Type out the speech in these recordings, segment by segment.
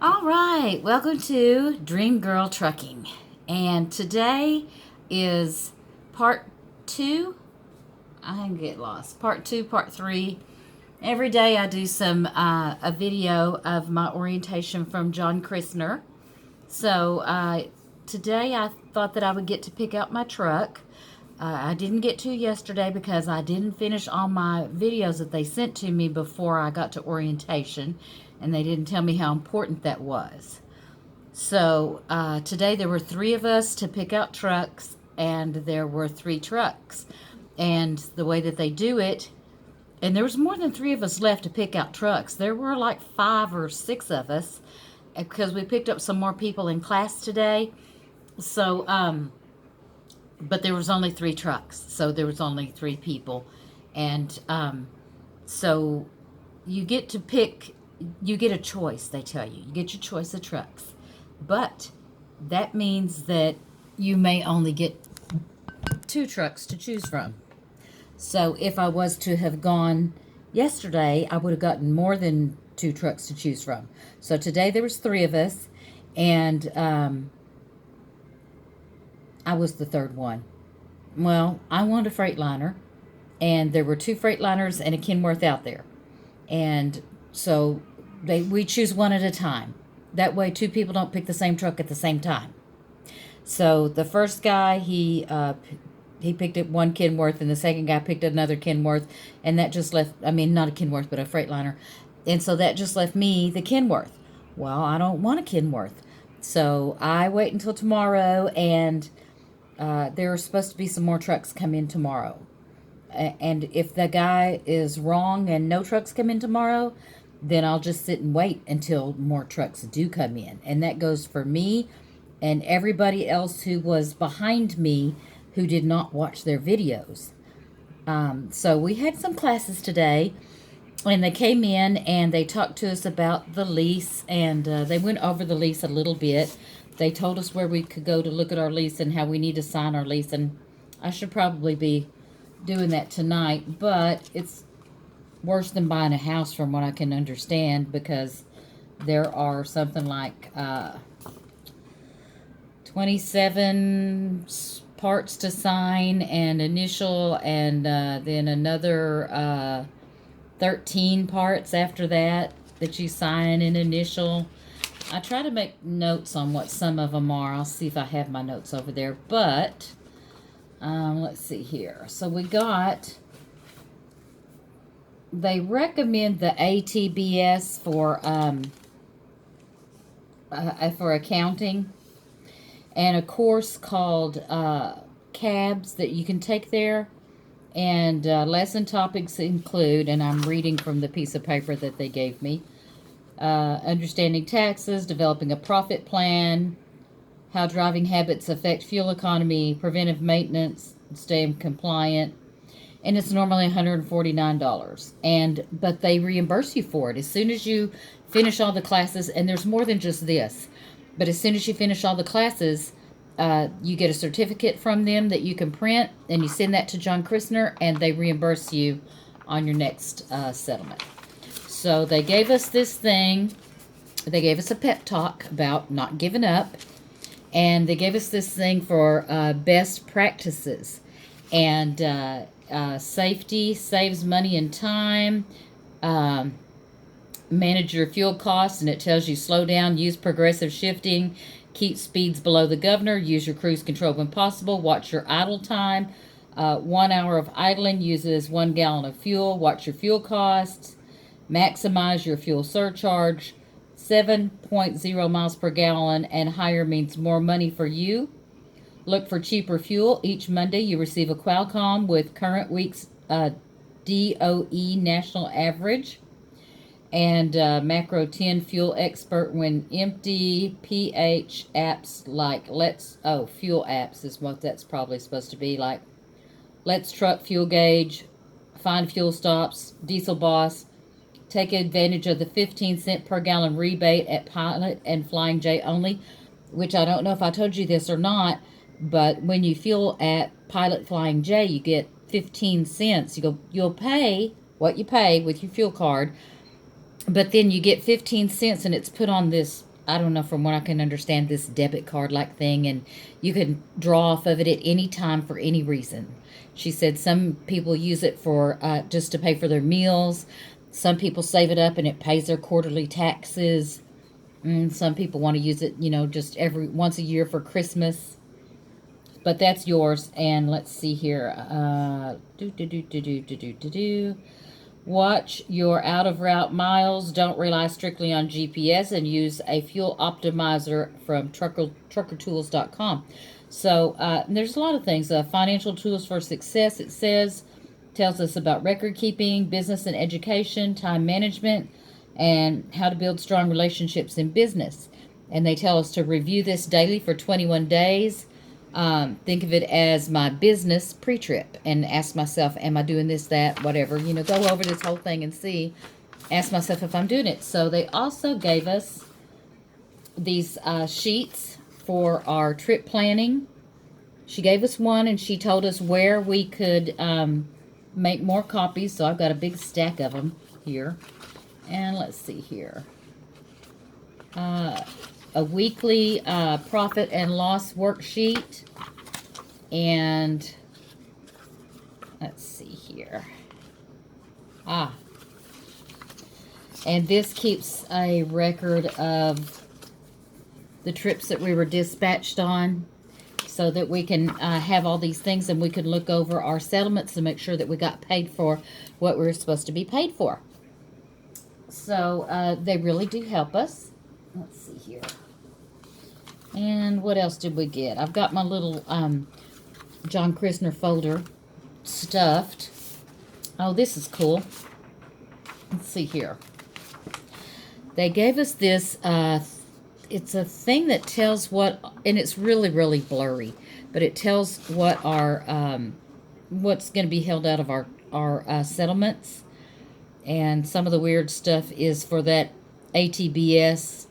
All right, welcome to Dream Girl Trucking. And today is part two. I can get lost. Part two, part three. Every day I do a video of my orientation from John Christner. So today I thought that I would get to pick out my truck. I didn't get to yesterday because I didn't finish all my videos that they sent to me before I got to orientation, and they didn't tell me how important that was. So today there were three of us to pick out trucks, and there were three trucks. And the way that they do it, and there was more than three of us left to pick out trucks. There were like 5 or 6 of us because we picked up some more people in class today. So, but there was only 3 trucks, so there was only 3 people. And so you get to pick, you get a choice, they tell you. You get your choice of trucks. But that means that you may only get 2 trucks to choose from. So if I was to have gone yesterday, I would have gotten more than 2 trucks to choose from. So today there was 3 of us, and I was the third one. Well, I wanted a Freightliner, and there were 2 Freightliners and a Kenworth out there. And so we choose one at a time. That way 2 people don't pick the same truck at the same time. So the first guy, he picked up one Kenworth, and the second guy picked up another Kenworth, and that just left, I mean, not a Kenworth, but a Freightliner. And so that just left me the Kenworth. Well, I don't want a Kenworth. So I wait until tomorrow, and there are supposed to be some more trucks come in tomorrow. And if the guy is wrong and no trucks come in tomorrow, then I'll just sit and wait until more trucks do come in. And that goes for me and everybody else who was behind me who did not watch their videos. So we had some classes today, and they came in and they talked to us about the lease, and they went over the lease a little bit. They told us where we could go to look at our lease and how we need to sign our lease, and I should probably be doing that tonight, but it's worse than buying a house from what I can understand, because there are something like 27 parts to sign and initial, and then another 13 parts after that you sign and initial. I try to make notes on what some of them are. I'll see if I have my notes over there, but let's see here. So they recommend the ATBS for accounting, and a course called CABS that you can take there. And lesson topics include, and I'm reading from the piece of paper that they gave me, understanding taxes, developing a profit plan, how driving habits affect fuel economy, preventive maintenance, staying compliant. And it's normally $149. But they reimburse you for it as soon as you finish all the classes. And there's more than just this. But as soon as you finish all the classes, you get a certificate from them that you can print, and you send that to John Christner, and they reimburse you on your next settlement. So they gave us this thing. They gave us a pep talk about not giving up. And they gave us this thing for best practices. And safety saves money and time. Manage your fuel costs, and it tells you slow down, use progressive shifting, keep speeds below the governor, use your cruise control when possible, watch your idle time. 1 hour of idling uses 1 gallon of fuel. Watch your fuel costs. Maximize your fuel surcharge. 7.0 miles per gallon and higher means more money for you. Look for cheaper fuel. Each Monday you receive a Qualcomm with current week's DOE national average. And Macro 10 Fuel Expert when empty. pH apps like fuel apps is what that's probably supposed to be, like Let's Truck Fuel Gauge, Find Fuel Stops, Diesel Boss. Take advantage of the 15-cent per gallon rebate at Pilot and Flying J only, which I don't know if I told you this or not, but when you fuel at Pilot Flying J, you get 15 cents. You'll pay what you pay with your fuel card, but then you get 15 cents, and it's put on this I don't know, from what I can understand, this debit card like thing, and you can draw off of it at any time for any reason. She said some people use it for just to pay for their meals. Some people save it up and it pays their quarterly taxes. Some people want to use it, just every once a year for Christmas. But that's yours. And let's see here. Watch your out of route miles. Don't rely strictly on GPS and use a fuel optimizer from truckertools.com. So there's a lot of things. Financial tools for success, it says. Tells us about record keeping, business and education, time management, and how to build strong relationships in business. And they tell us to review this daily for 21 days. Think of it as my business pre-trip and ask myself, am I doing this, that, whatever, go over this whole thing and see, ask myself if I'm doing it. So they also gave us these sheets for our trip planning. She gave us one and she told us where we could make more copies. So I've got a big stack of them here. And let's see here. A weekly profit and loss worksheet. And let's see here. And this keeps a record of the trips that we were dispatched on, so that we can have all these things and we can look over our settlements and make sure that we got paid for what we were supposed to be paid for. So they really do help us. Let's see here. And what else did we get? I've got my little John Christner folder stuffed. Oh, this is cool. Let's see here. They gave us this, it's a thing that tells what, and it's really, really blurry, but it tells what our, what's going to be held out of our settlements. And some of the weird stuff is for that ATBS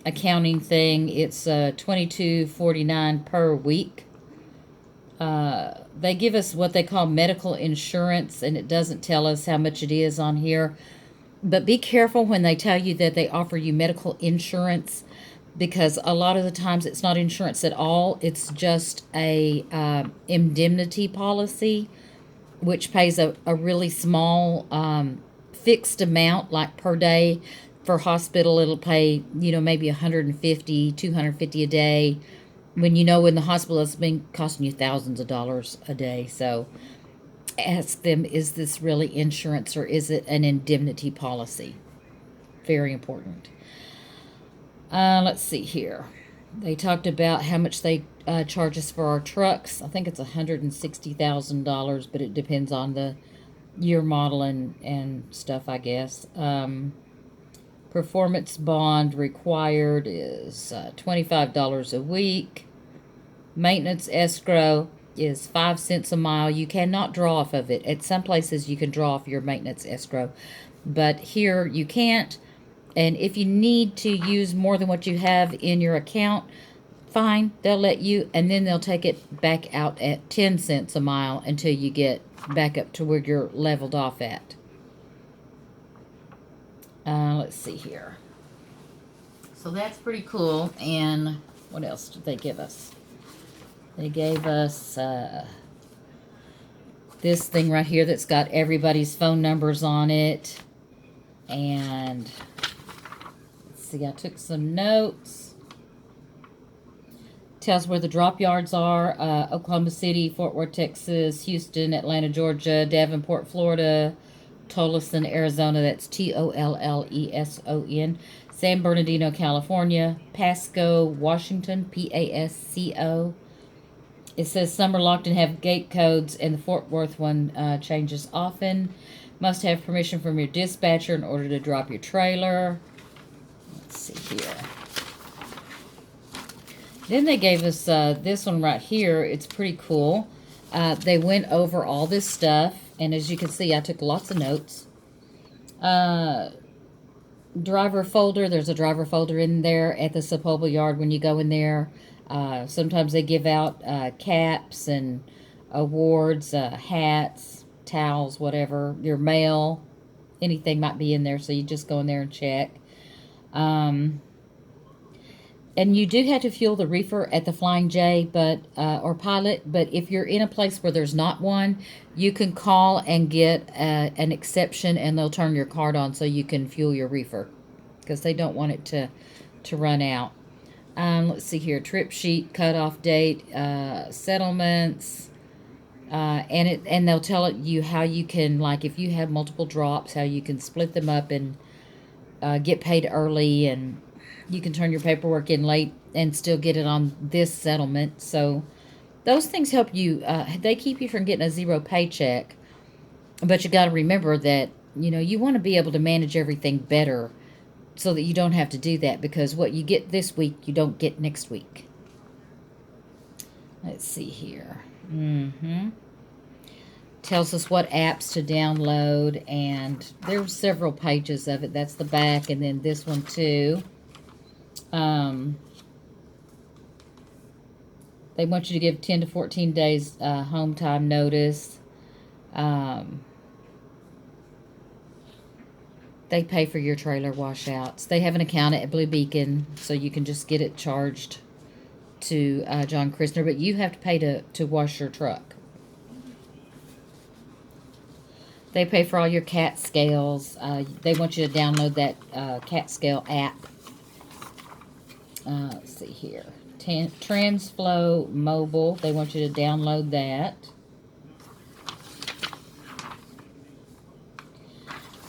accounting thing. It's $22.49 per week. They give us what they call medical insurance, and it doesn't tell us how much it is on here. But be careful when they tell you that they offer you medical insurance, because a lot of the times it's not insurance at all. It's just a indemnity policy, which pays a really small fixed amount, like per day. For hospital, it'll pay, maybe $150, $250 a day, when in the hospital it's been costing you thousands of dollars a day. So ask them, is this really insurance or is it an indemnity policy? Very important. Let's see here. They talked about how much they charge us for our trucks. I think it's $160,000, but it depends on the year, model, and stuff, I guess. Performance bond required is $25 a week. Maintenance escrow is 5 cents a mile. You cannot draw off of it. At some places you can draw off your maintenance escrow, but here you can't. And if you need to use more than what you have in your account, fine, they'll let you, and then they'll take it back out at 10 cents a mile until you get back up to where you're leveled off at. Let's see here. So that's pretty cool. And what else did they give us? They gave us this thing right here that's got everybody's phone numbers on it. And let's see, I took some notes. Tells where the drop yards are. Oklahoma City, Fort Worth, Texas, Houston, Atlanta, Georgia, Davenport, Florida, Tolleson, Arizona. That's Tolleson. San Bernardino, California. Pasco, Washington, Pasco. It says some are locked and have gate codes, and the Fort Worth one changes often. Must have permission from your dispatcher in order to drop your trailer. Let's see here. Then they gave us this one right here. It's pretty cool. They went over all this stuff, and as you can see, I took lots of notes. Driver folder. There's a driver folder in there at the Sapulpa yard when you go in there. Sometimes they give out caps and awards, hats, towels, whatever. Your mail, anything might be in there, so you just go in there and check. Um, and you do have to fuel the reefer at the Flying J, but or Pilot. But if you're in a place where there's not one, you can call and get an exception, and they'll turn your card on so you can fuel your reefer because they don't want it to run out. Let's see here: trip sheet, cutoff date, settlements, and they'll tell you how you can, like, if you have multiple drops, how you can split them up and get paid early, and you can turn your paperwork in late and still get it on this settlement. So those things help you. They keep you from getting a zero paycheck, but you got to remember that you want to be able to manage everything better so that you don't have to do that, because what you get this week you don't get next week. Let's see here. Tells us what apps to download, and there's several pages of it. That's the back, and then this one too. They want you to give 10 to 14 days home time notice. They pay for your trailer washouts. They have an account at Blue Beacon, so you can just get it charged to John Christner, but you have to pay to wash your truck. They pay for all your CAT scales. They want you to download that CAT scale app. Let's see here. Transflow Mobile. They want you to download that.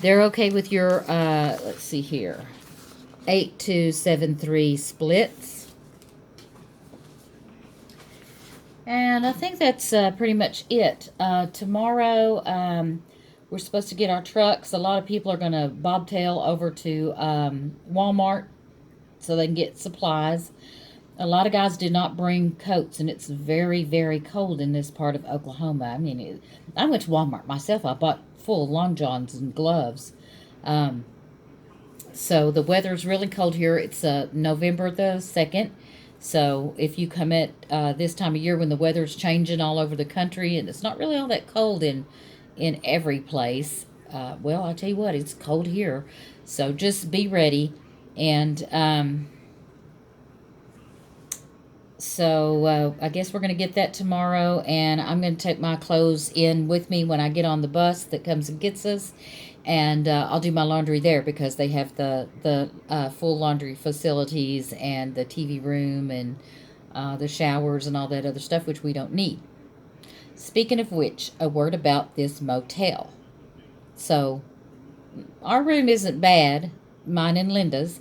They're okay with your, let's see here, 8273 splits. And I think that's pretty much it. Tomorrow, we're supposed to get our trucks. A lot of people are going to bobtail over to Walmart so they can get supplies. A lot of guys did not bring coats, and it's very, very cold in this part of Oklahoma. I mean, I went to Walmart myself. I bought full long johns and gloves. So the weather's really cold here. It's November the 2nd. So if you come at this time of year when the weather's changing all over the country, and it's not really all that cold in every place, well, I'll tell you what, it's cold here. So just be ready. And so I guess we're going to get that tomorrow, and I'm going to take my clothes in with me when I get on the bus that comes and gets us, and I'll do my laundry there because they have the full laundry facilities and the TV room and the showers and all that other stuff, which we don't need. Speaking of which, a word about this motel. So our room isn't bad, mine and Linda's.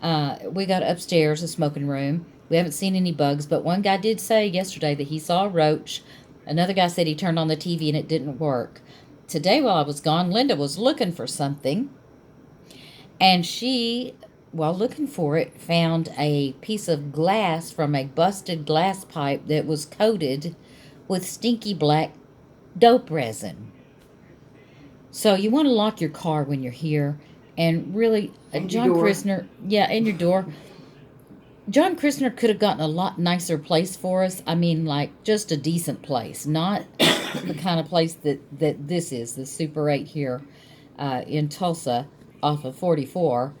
We got upstairs a smoking room. We haven't seen any bugs, but one guy did say yesterday that he saw a roach. Another guy said he turned on the TV and it didn't work. Today, while I was gone, Linda was looking for something, and she, while looking for it, found a piece of glass from a busted glass pipe that was coated with stinky black dope resin. So you want to lock your car when you're here, and really, John Christner, and your door. John Christner could have gotten a lot nicer place for us. I mean, like, just a decent place, not the kind of place that this is, the Super 8 here in Tulsa off of 44.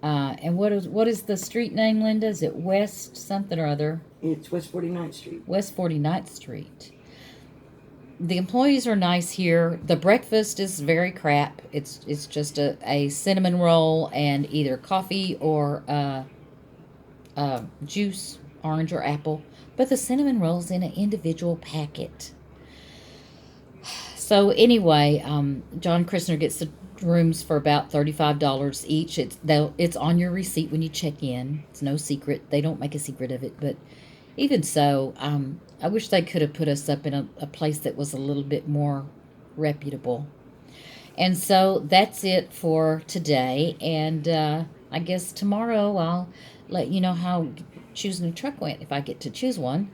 And what is the street name, Linda? Is it West something or other? It's West 49th Street. West 49th Street. The employees are nice here. The breakfast is very crap. It's just a cinnamon roll and either coffee or juice, orange or apple, but the cinnamon rolls in an individual packet. So anyway, John Christner gets the rooms for about $35 each. It's on your receipt when you check in. It's no secret. They don't make a secret of it, but even so, I wish they could have put us up in a place that was a little bit more reputable. And so that's it for today, and I guess tomorrow I'll let you know how choosing a truck went, if I get to choose one.